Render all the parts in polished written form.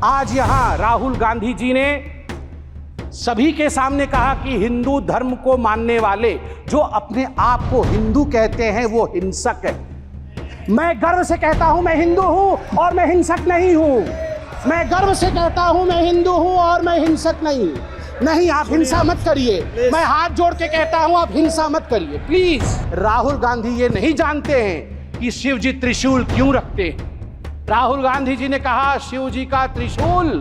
आज यहां राहुल गांधी जी ने सभी के सामने कहा कि हिंदू धर्म को मानने वाले जो अपने आप को हिंदू कहते हैं वो हिंसक है। मैं गर्व से कहता हूं मैं हिंदू हूं और मैं हिंसक नहीं हूं। मैं गर्व से कहता हूं मैं हिंदू हूं और मैं हिंसक नहीं, आप हिंसा मत करिए। मैं हाथ जोड़ के कहता हूं आप हिंसा मत करिए प्लीज। राहुल गांधी ये नहीं जानते हैं कि शिव जी त्रिशूल क्यों रखते हैं। राहुल गांधी जी ने कहा शिव जी का त्रिशूल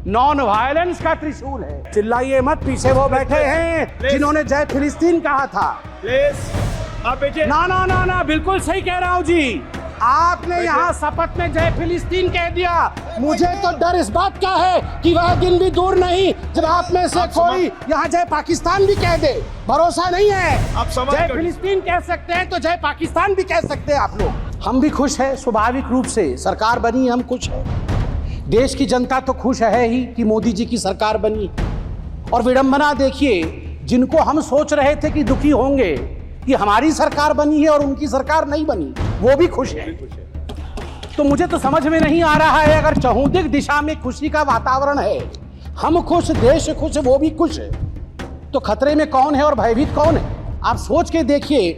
नॉन वायलेंस का त्रिशूल है। चिल्लाइए मत, पीछे वो बैठे हैं जिन्होंने जय फिलिस्तीन कहा था। ना बिल्कुल सही कह रहा हूं जी। आपने यहाँ शपथ में जय फिलिस्तीन कह दिया। मुझे तो डर इस बात का है कि वह दिन भी दूर नहीं जब आप में से कोई यहाँ जय पाकिस्तान भी कह दे। भरोसा नहीं है। जय फिलिस्तीन कह सकते हैं तो जय पाकिस्तान भी कह सकते हैं आप लोग। हम भी खुश हैं स्वाभाविक रूप से, सरकार बनी, हम खुश हैं। देश की जनता तो खुश है ही कि मोदी जी की सरकार बनी। और विडंबना देखिए, जिनको हम सोच रहे थे कि दुखी होंगे कि हमारी सरकार बनी है और उनकी सरकार नहीं बनी, वो भी खुश है। तो मुझे तो समझ में नहीं आ रहा है, अगर चहुंदिक दिशा में खुशी का वातावरण है, हम खुश, देश खुश, वो भी खुश है, तो खतरे में कौन है और भयभीत कौन है? आप सोच के देखिए,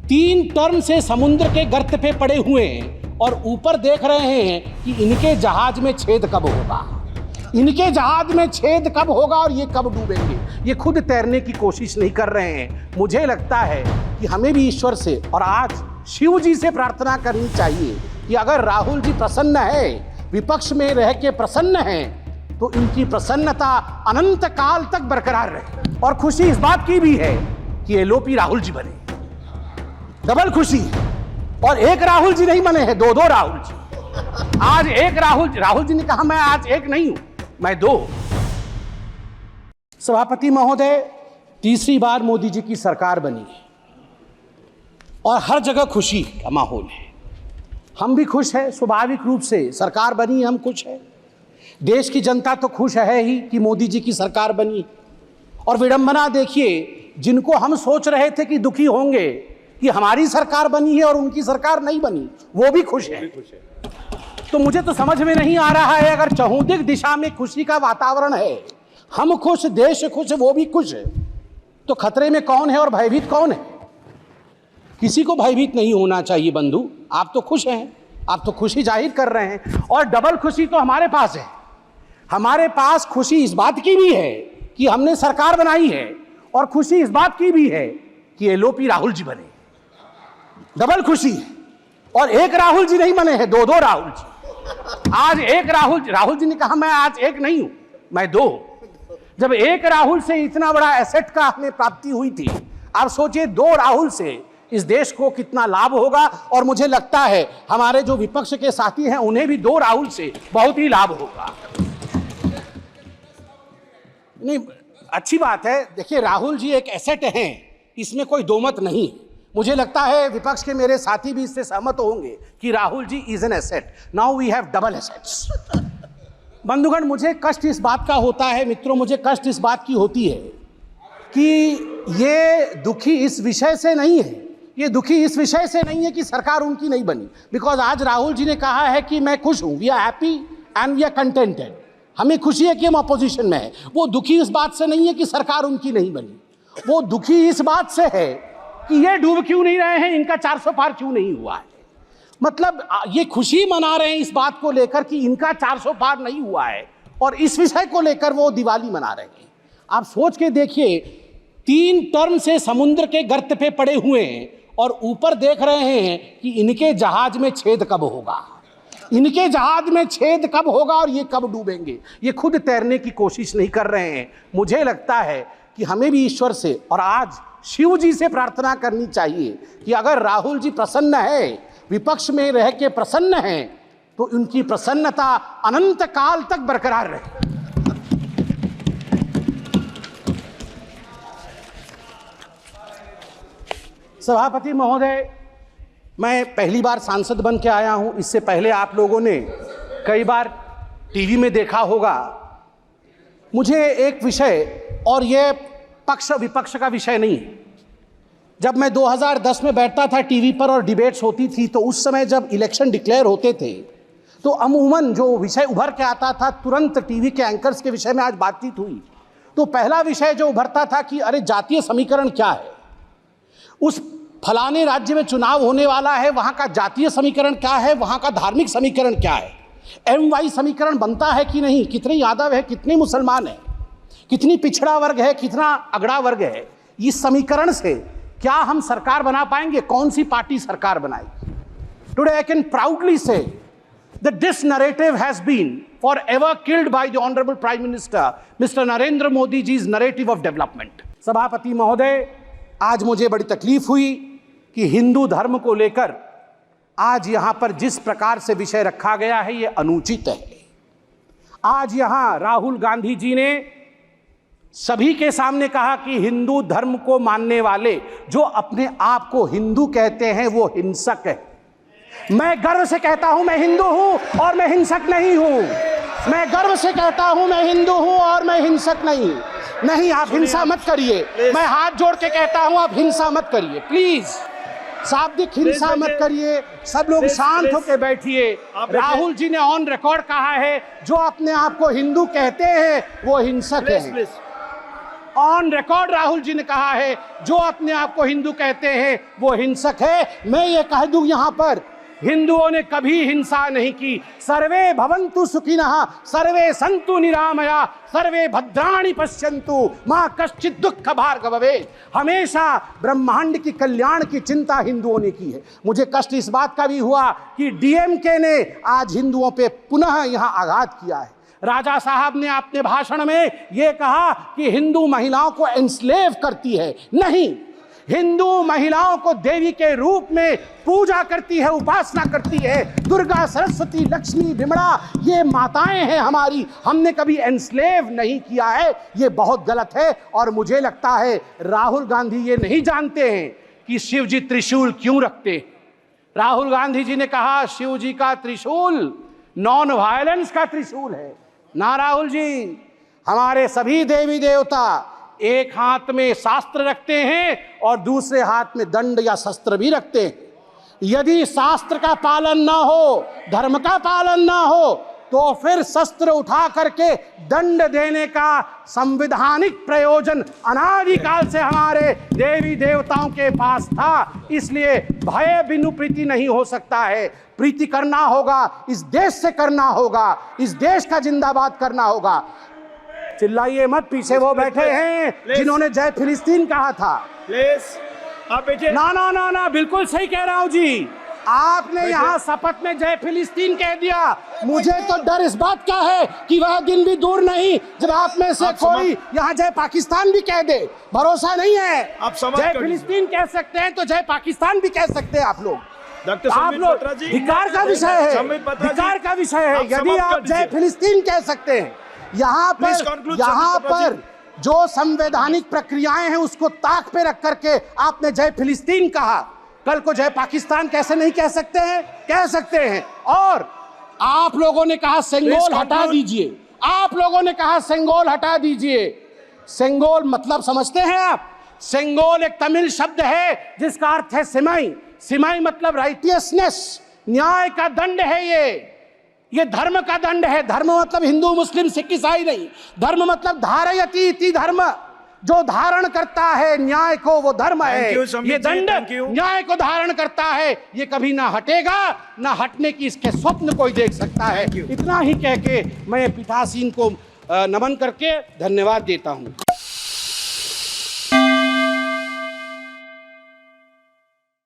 3 टर्म से समुद्र के गर्त पे पड़े हुए हैं और ऊपर देख रहे हैं कि इनके जहाज में छेद कब होगा, इनके जहाज में छेद कब होगा और ये कब डूबेंगे। ये खुद तैरने की कोशिश नहीं कर रहे हैं। मुझे लगता है कि हमें भी ईश्वर से और आज शिव जी से प्रार्थना करनी चाहिए कि अगर राहुल जी प्रसन्न है, विपक्ष में रह के प्रसन्न हैं, तो इनकी प्रसन्नता अनंत काल तक बरकरार रहे। और खुशी इस बात की भी है कि एलओपी राहुल जी बने, डबल खुशी। और एक राहुल जी नहीं बने हैं, 2 राहुल जी। आज एक राहुल जी ने कहा मैं आज एक नहीं हूं, मैं 2। सभापति महोदय, तीसरी बार मोदी जी की सरकार बनी है और हर जगह खुशी का माहौल है। हम भी खुश हैं स्वाभाविक रूप से, सरकार बनी, हम खुश हैं। देश की जनता तो खुश है ही कि मोदी जी की सरकार बनी। और विडंबना देखिए, जिनको हम सोच रहे थे कि दुखी होंगे कि हमारी सरकार बनी है और उनकी सरकार नहीं बनी, वो भी खुश है। तो मुझे तो समझ में नहीं आ रहा है, अगर चहुंदिक दिशा में खुशी का वातावरण है, हम खुश, देश खुश, वो भी खुश है, तो खतरे में कौन है और भयभीत कौन है? किसी को भयभीत नहीं होना चाहिए बंधु। आप तो खुश हैं, आप तो खुशी जाहिर कर रहे हैं। और डबल खुशी तो हमारे पास है। हमारे पास खुशी इस बात की भी है कि हमने सरकार बनाई है और खुशी इस बात की भी है कि एलओपी राहुल जी बने, डबल खुशी। और एक राहुल जी नहीं बने हैं, 2 राहुल जी। आज एक राहुल जी ने कहा मैं आज एक नहीं हूं, मैं 2। जब एक राहुल से इतना बड़ा एसेट का हमें प्राप्ति हुई थी, आप सोचिए 2 राहुल से इस देश को कितना लाभ होगा। और मुझे लगता है हमारे जो विपक्ष के साथी हैं उन्हें भी 2 राहुल से बहुत ही लाभ होगा। नहीं, अच्छी बात है। देखिए, राहुल जी एक एसेट हैं, इसमें कोई दो मत नहीं। मुझे लगता है विपक्ष के मेरे साथी भी इससे सहमत होंगे कि Rahul ji is an asset. Now we have double assets. बंधुगण, मुझे कष्ट इस बात का होता है, मित्रों, मुझे कष्ट इस बात की होती है कि ये दुखी इस विषय से नहीं है, ये दुखी इस विषय से नहीं है कि सरकार उनकी नहीं बनी। बिकॉज आज राहुल जी ने कहा है कि मैं खुश हूं, we are happy and we are contented. हमें खुशी है कि हम अपोजिशन में है। वो दुखी इस बात से नहीं है कि सरकार उनकी नहीं बनी, वो दुखी इस बात से है कि ये डूब क्यों नहीं रहे हैं, इनका 400 पार क्यों नहीं हुआ है। मतलब ये खुशी मना रहे हैं इस बात को लेकर कि इनका 400 पार नहीं हुआ है, और इस विषय को लेकर वो दिवाली मना रहे हैं। आप सोच के देखिए, 3 टर्म से समुद्र के गर्त पे पड़े हुए हैं और ऊपर देख रहे हैं कि इनके जहाज में छेद कब होगा, इनके जहाज में छेद कब होगा और ये कब डूबेंगे। ये खुद तैरने की कोशिश नहीं कर रहे हैं। मुझे लगता है कि हमें भी ईश्वर से और आज शिव जी से प्रार्थना करनी चाहिए कि अगर राहुल जी प्रसन्न है, विपक्ष में रह के प्रसन्न हैं, तो उनकी प्रसन्नता अनंत काल तक बरकरार रहे। सभापति महोदय, मैं पहली बार सांसद बन के आया हूं। इससे पहले आप लोगों ने कई बार टीवी में देखा होगा। मुझे एक विषय, और यह पक्ष विपक्ष का विषय नहीं है, जब मैं 2010 में बैठता था टीवी पर और डिबेट्स होती थी, तो उस समय जब इलेक्शन डिक्लेयर होते थे तो अमूमन जो विषय उभर के आता था, तुरंत टीवी के एंकर्स के विषय में आज बातचीत हुई, तो पहला विषय जो उभरता था कि अरे जातीय समीकरण क्या है, उस फलाने राज्य में चुनाव होने वाला है, वहाँ का जातीय समीकरण क्या है, वहाँ का धार्मिक समीकरण क्या है, MY समीकरण बनता है कि नहीं, कितने यादव है, कितने मुसलमान है, कितनी पिछड़ा वर्ग है, कितना अगड़ा वर्ग है, इस समीकरण से क्या हम सरकार बना पाएंगे, कौन सी पार्टी सरकार बनाएगी। टुडे आई कैन प्राउडली से that this narrative has been forever killed by the honorable Prime Minister Mr. Narendra Modi ji's narrative of development। सभापति महोदय, आज मुझे बड़ी तकलीफ हुई कि हिंदू धर्म को लेकर आज यहां पर जिस प्रकार से विषय रखा गया है ये अनुचित है। आज यहां राहुल गांधी जी ने सभी के सामने कहा कि हिंदू धर्म को मानने वाले जो अपने आप को हिंदू कहते हैं वो हिंसक है। मैं गर्व से कहता हूं मैं हिंदू हूं और मैं हिंसक नहीं हूं। मैं गर्व से कहता हूं मैं हिंदू हूं और मैं हिंसक नहीं। आप हिंसा मत करिए। मैं हाथ जोड़ के कहता हूं आप हिंसा मत करिए, प्लीज शाब्दिक हिंसा मत करिए। सब लोग शांत होकर बैठिए। राहुल जी ने ऑन रिकॉर्ड कहा है जो अपने आप को हिंदू कहते हैं वो हिंसक है। ऑन रिकॉर्ड राहुल जी ने कहा है जो अपने आप को हिंदू कहते हैं वो हिंसक है। मैं ये कह दूं यहां पर हिंदुओं ने कभी हिंसा नहीं की। सर्वे भवन्तु सुखिनः सर्वे सन्तु निरामया सर्वे भद्राणि पश्यन्तु मां कश्चित् दुःख भाग् भवेत्। हमेशा ब्रह्मांड की कल्याण की चिंता हिंदुओं ने की है। मुझे कष्ट इस बात का भी हुआ कि DMK ने आज हिंदुओं पे पुनः यहां आघात किया है। राजा साहब ने अपने भाषण में यह कहा कि हिंदू महिलाओं को एनस्लेव करती है। नहीं, हिंदू महिलाओं को देवी के रूप में पूजा करती है, उपासना करती है। दुर्गा, सरस्वती, लक्ष्मी, विमला ये माताएं हैं हमारी। हमने कभी एनस्लेव नहीं किया है। ये बहुत गलत है। और मुझे लगता है राहुल गांधी ये नहीं जानते हैं कि शिव जी त्रिशूल क्यों रखते हैं। राहुल गांधी जी ने कहा शिव जी का त्रिशूल नॉन वायलेंस का त्रिशूल है। ना राहुल जी, हमारे सभी देवी देवता एक हाथ में शास्त्र रखते हैं और दूसरे हाथ में दंड या शस्त्र भी रखते हैं। यदि शास्त्र का पालन ना हो, धर्म का पालन ना हो, तो फिर शस्त्र उठा करके दंड देने का संवैधानिक प्रयोजन अनादिकाल से हमारे देवी देवताओं के पास था। इसलिए भय बिनु प्रीति नहीं हो सकता है। प्रीति करना होगा, इस देश से करना होगा, इस देश का जिंदाबाद करना होगा। चिल्लाइए मत, पीछे वो बैठे हैं जिन्होंने जय फिलिस्तीन कहा था। आप बैठे। ना, बिल्कुल सही कह रहा हूं जी। आपने यहाँ शपथ में जय फिलिस्तीन कह दिया। मुझे तो डर इस बात का है कि वह दिन भी दूर नहीं जब आप में से कोई यहाँ जय पाकिस्तान भी कह दे। भरोसा नहीं है। जय फिलिस्तीन कह सकते हैं तो जय पाकिस्तान भी कह सकते हैं आप लोग। आप लोग धिक्कार का विषय है, धिक्कार का विषय है। यदि आप जय फिलिस्तीन कह सकते हैं, यहाँ पर जो संवैधानिक प्रक्रियाएं हैं उसको ताक पे रख करके आपने जय फिलिस्तीन कहा, कल को जय पाकिस्तान कैसे नहीं कह सकते हैं? कह सकते हैं। और आप लोगों ने कहा सेंगोल हटा दीजिए। आप लोगों ने कहा सेंगोल हटा दीजिए। सेंगोल मतलब समझते हैं आप? सेंगोल एक तमिल शब्द है जिसका अर्थ है सिमाई। सिमाई मतलब राइटियसनेस, न्याय का दंड है। ये धर्म का दंड है। धर्म मतलब हिंदू, मुस्लिम, सिख, ईसाई नहीं। धर्म मतलब धारयति इति धर्म, जो धारण करता है न्याय को वो धर्म है। ये दंड न्याय को धारण करता है। ये कभी ना हटेगा, ना हटने की इसके स्वप्न कोई देख सकता है। इतना ही कह के मैं पीठासीन को नमन करके धन्यवाद देता हूँ।